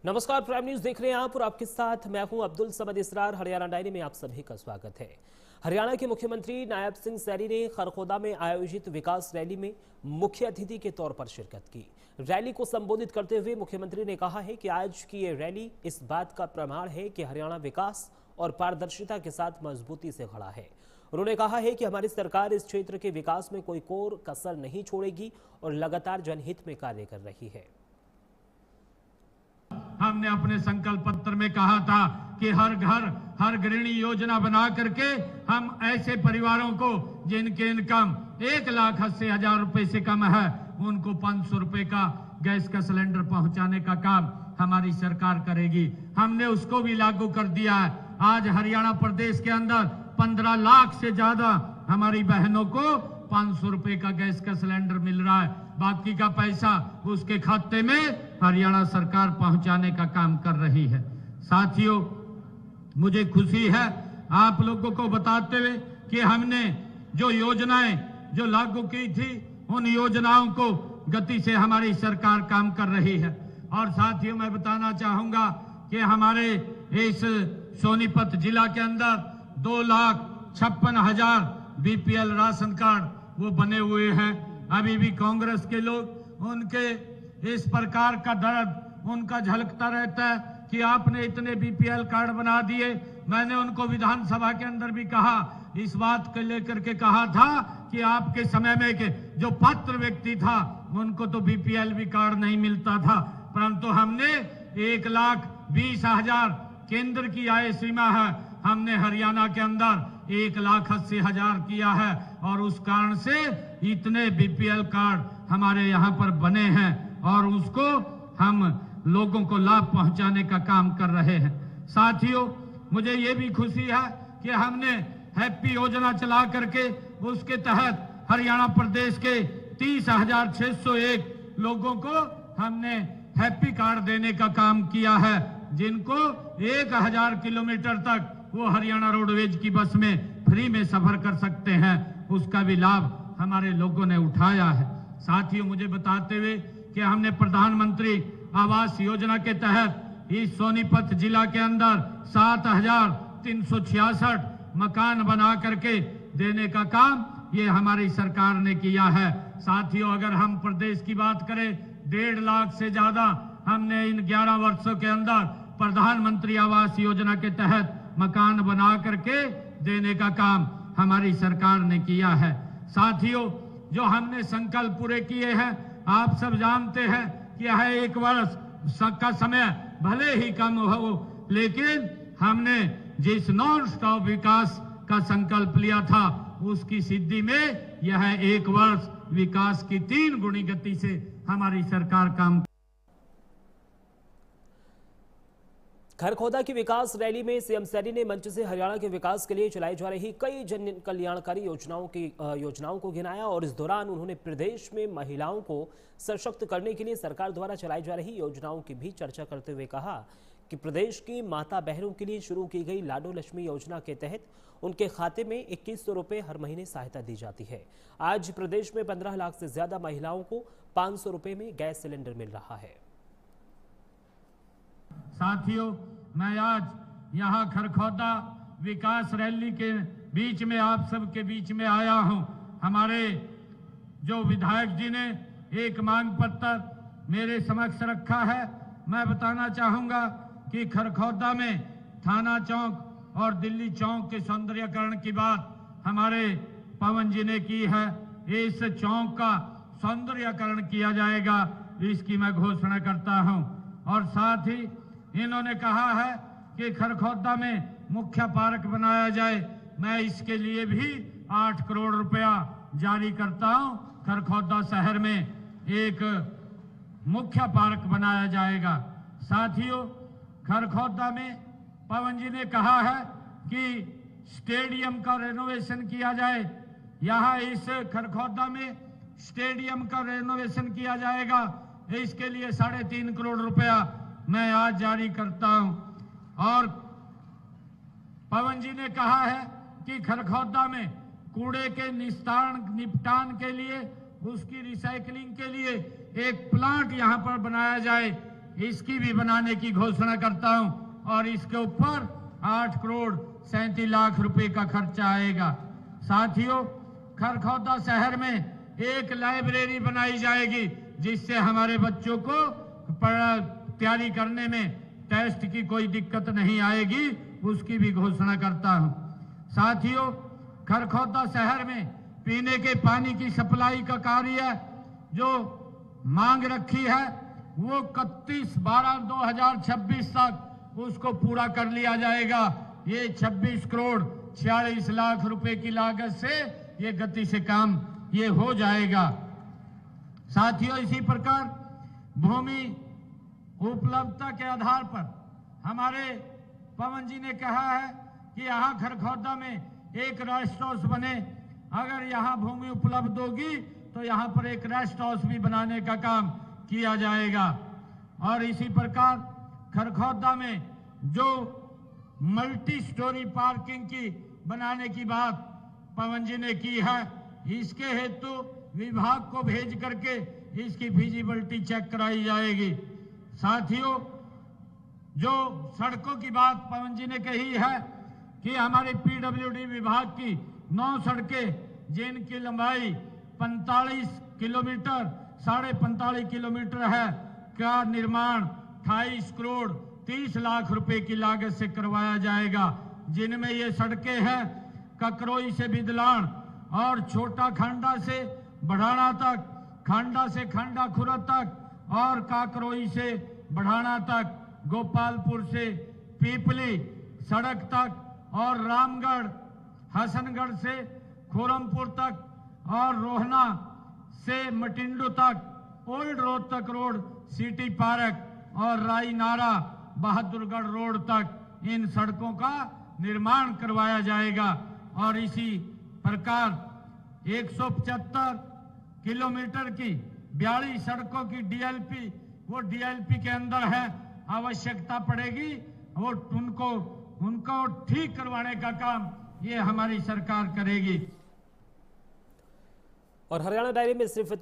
नमस्कार, prime news देख रहे हैं आप और आपके साथ मैं हूं अब्दुल समद इसरार। हरियाणा डायरी में आप सभी का स्वागत है। हरियाणा के मुख्यमंत्री नायब सिंह सैनी ने खरखोदा में आयोजित विकास रैली में मुख्य अतिथि के तौर पर शिरकत की। रैली को संबोधित करते हुए मुख्यमंत्री ने कहा है कि आज की ये रैली इस बात का प्रमाण है कि हरियाणा विकास और पारदर्शिता के साथ मजबूती से खड़ा है। उन्होंने कहा है कि हमारी सरकार इस क्षेत्र के विकास में कोई कोर कसर नहीं छोड़ेगी और लगातार जनहित में कार्य कर रही है। हमने अपने संकल्प पत्र में कहा था कि हर घर हर गृहिणी योजना बना करके हम ऐसे परिवारों को जिनके इनकम 1,80,000 रुपए से कम है उनको 500 रुपए का गैस का सिलेंडर पहुंचाने का काम हमारी सरकार करेगी। हमने उसको भी लागू कर दिया है। आज हरियाणा प्रदेश के अंदर 15 लाख से ज्यादा हमारी बहनों को 500 रुपए का गैस का सिलेंडर मिल रहा है। बाकी का पैसा उसके खाते में हरियाणा सरकार पहुंचाने का काम कर रही है। साथियों, मुझे खुशी है आप लोगों को बताते हुए कि हमने जो योजनाएं जो लागू की थी उन योजनाओं को गति से हमारी सरकार काम कर रही है। और साथियों, मैं बताना चाहूंगा कि हमारे इस सोनीपत जिला के अंदर 2,56,000 बीपीएल राशन कार्ड वो बने हुए हैं। अभी भी कांग्रेस के लोग उनके इस प्रकार का दर्द उनका झलकता रहता है कि आपने इतने बीपीएल कार्ड बना दिए। मैंने उनको विधानसभा के अंदर भी कहा, इस बात को लेकर के कहा था कि आपके समय में के जो पात्र व्यक्ति था उनको तो बीपीएल भी कार्ड नहीं मिलता था, परंतु हमने 1,20,000 केंद्र की आय सीमा है, हमने हरियाणा के अंदर 1,80,000 किया है और उस कारण से इतने बीपीएल कार्ड हमारे यहाँ पर बने हैं और उसको हम लोगों को लाभ पहुंचाने का काम कर रहे हैं। साथियों, मुझे ये भी खुशी है कि हमने हैप्पी योजना चला करके उसके तहत हरियाणा प्रदेश के 30,601 लोगों को हमने हैप्पी कार्ड देने का काम किया है, जिनको 1,000 किलोमीटर तक वो हरियाणा रोडवेज की बस में फ्री में सफर कर सकते हैं। उसका भी लाभ हमारे लोगों ने उठाया है। साथियों, मुझे बताते हुए कि हमने प्रधानमंत्री आवास योजना के तहत इस सोनीपत जिला के अंदर 7,366 मकान बना करके देने का काम ये हमारी सरकार ने किया है। साथियों, अगर हम प्रदेश की बात करें, 1.5 लाख से ज्यादा हमने इन 11 वर्षों के अंदर प्रधानमंत्री आवास योजना के तहत मकान बना करके देने का काम हमारी सरकार ने किया है। साथियों, जो हमने संकल्प पूरे किए हैं, आप सब जानते हैं कि यह 1 वर्ष का समय भले ही कम हो, लेकिन हमने जिस नॉन स्टॉप विकास का संकल्प लिया था उसकी सिद्धि में यह 1 वर्ष विकास की 3 गुनी गति से हमारी सरकार काम। खरखोदा की विकास रैली में सीएम सैनी ने मंच से हरियाणा के विकास के लिए चलाई जा रही कई जन कल्याणकारी योजनाओं को गिनाया और इस दौरान उन्होंने प्रदेश में महिलाओं को सशक्त करने के लिए सरकार द्वारा चलाई जा रही योजनाओं की भी चर्चा करते हुए कहा कि प्रदेश की माता बहनों के लिए शुरू की गई लाडो लक्ष्मी योजना के तहत उनके खाते में 2100 रुपए हर महीने सहायता दी जाती है। आज प्रदेश में 15 लाख से ज्यादा महिलाओं को 500 रुपए में गैस सिलेंडर मिल रहा है। साथियों, मैं आज यहाँ खरखोदा विकास रैली के बीच में आप सबके बीच में आया हूँ। हमारे जो विधायक जी ने एक मांग पत्र मेरे समक्ष रखा है। मैं बताना चाहूंगा कि खरखोदा में थाना चौक और दिल्ली चौक के सौंदर्यकरण की बात हमारे पवन जी ने की है। इस चौक का सौंदर्यकरण किया जाएगा, इसकी मैं घोषणा करता हूँ। और साथ ही इन्होंने कहा है कि खरखोदा में मुख्य पार्क बनाया जाए। मैं इसके लिए भी 8 करोड़ रुपया जारी करता हूं। खरखोदा शहर में एक मुख्य पार्क बनाया जाएगा। साथियों, खरखोदा में पवन जी ने कहा है कि स्टेडियम का रेनोवेशन किया जाए। यहाँ इस खरखोदा में स्टेडियम का रेनोवेशन किया जाएगा। इसके लिए 3.5 करोड़ रुपया मैं आज जारी करता हूं। और पवन जी ने कहा है कि खरखोदा में कूड़े के निपटान के लिए, उसकी रिसाइकलिंग के लिए एक प्लांट यहां पर बनाया जाए। इसकी भी बनाने की घोषणा करता हूं और इसके ऊपर 8 करोड़ 37 लाख रुपए का खर्चा आएगा। साथियों, खरखौदा शहर में एक लाइब्रेरी बनाई जाएगी जिससे हमारे बच्चों को तैयारी करने में टेस्ट की कोई दिक्कत नहीं आएगी, उसकी भी घोषणा करता हूं। साथियों, खरखौदा शहर में पीने के पानी की सप्लाई का कार्य जो मांग रखी है वो 31/12/2026 तक उसको पूरा कर लिया जाएगा। ये 26 करोड़ 46 लाख रुपए की लागत से ये गति से काम ये हो जाएगा। साथियों, इसी प्रकार भूमि उपलब्धता के आधार पर हमारे पवन जी ने कहा है कि यहाँ खरखौदा में एक रेस्ट हाउस बने। अगर यहाँ भूमि उपलब्ध होगी तो यहाँ पर एक रेस्ट हाउस भी बनाने का काम किया जाएगा। और इसी प्रकार खरखौदा में जो मल्टी स्टोरी पार्किंग की बनाने की बात पवन जी ने की है, इसके हेतु विभाग को भेज करके इसकी फिजिबिलिटी चेक कराई जाएगी। साथियों, जो सड़कों की बात पवन जी ने कही है कि हमारे पीडब्ल्यूडी विभाग की 9 सड़कें जिनकी लंबाई 45 किलोमीटर 45.5 किलोमीटर है का निर्माण 28 करोड़ 30 लाख रुपए की लागत से करवाया जाएगा, जिनमें ये सड़कें हैं ककरोई से बिदलान और छोटा खांडा से बढ़ाना तक, खांडा से खांडा खुरा तक और काकरोई से बढ़ाना तक, गोपालपुर से पीपली सड़क तक और रामगढ़ हसनगढ़ से खोरमपुर तक और रोहना से मटिंडू तक, old Rohtak road city park और राई नारा बहादुरगढ़ रोड तक इन सड़कों का निर्माण करवाया जाएगा। और इसी प्रकार 175 किलोमीटर की 42 सड़कों की डीएलपी, वो डीएलपी के अंदर है, आवश्यकता पड़ेगी वो उनको ठीक करवाने का काम ये हमारी सरकार करेगी। और हरियाणा डायरी में सिर्फ